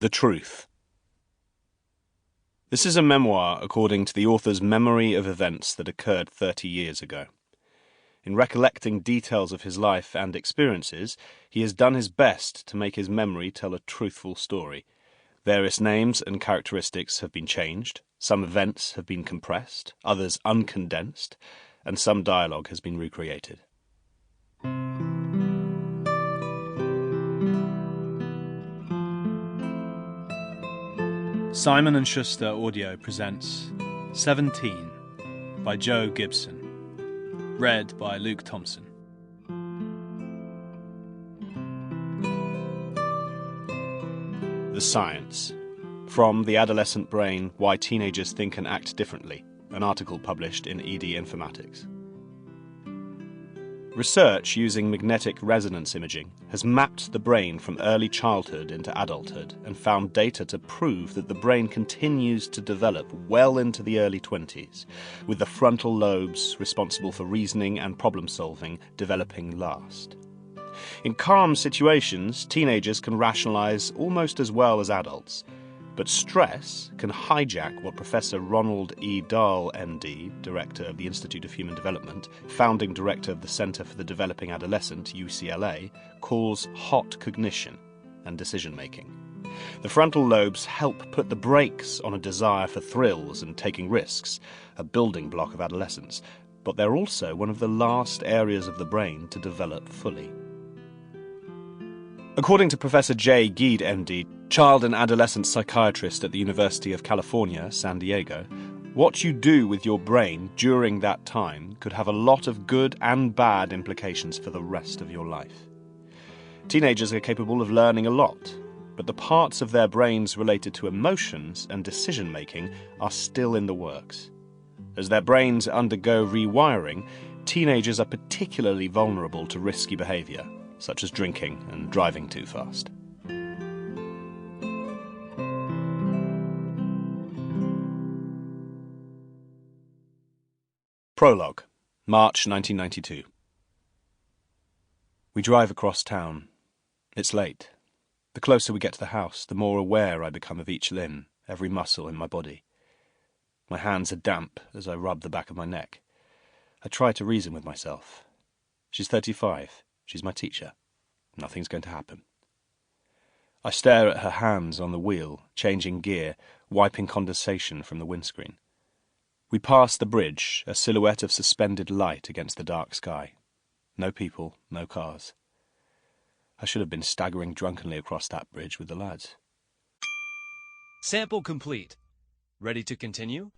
The Truth. This is a memoir according to the author's memory of events that occurred 30 years ago. In recollecting details of his life and experiences, he has done his best to make his memory tell a truthful story. Various names and characteristics have been changed, some events have been compressed, others uncondensed, and some dialogue has been recreated. Simon & Schuster Audio presents 17 by Joe Gibson. Read by Luke Thompson. The Science. From The Adolescent Brain, Why Teenagers Think and Act Differently, an article published in ED Informatics. Research using magnetic resonance imaging has mapped the brain from early childhood into adulthood and found data to prove that the brain continues to develop well into the early 20s, with the frontal lobes responsible for reasoning and problem-solving developing last. In calm situations, teenagers can rationalize almost as well as adults, but stress can hijack what Professor Ronald E. Dahl, MD, Director of the Institute of Human Development, founding Director of the Center for the Developing Adolescent, UCLA, calls hot cognition and decision-making. The frontal lobes help put the brakes on a desire for thrills and taking risks, a building block of adolescence, but they're also one of the last areas of the brain to develop fully. According to Professor J. Geed, MD, child and adolescent psychiatrist at the University of California, San Diego, what you do with your brain during that time could have a lot of good and bad implications for the rest of your life. Teenagers are capable of learning a lot, but the parts of their brains related to emotions and decision-making are still in the works. As their brains undergo rewiring, teenagers are particularly vulnerable to risky behavior, such as drinking and driving too fast. Prologue, March 1992. We drive across town. It's late. The closer we get to the house, the more aware I become of each limb, every muscle in my body. My hands are damp as I rub the back of my neck. I try to reason with myself. She's 35. She's my teacher. Nothing's going to happen. I stare at her hands on the wheel, changing gear, wiping condensation from the windscreen. We pass the bridge, a silhouette of suspended light against the dark sky. No people, no cars. I should have been staggering drunkenly across that bridge with the lads. Sample complete. Ready to continue?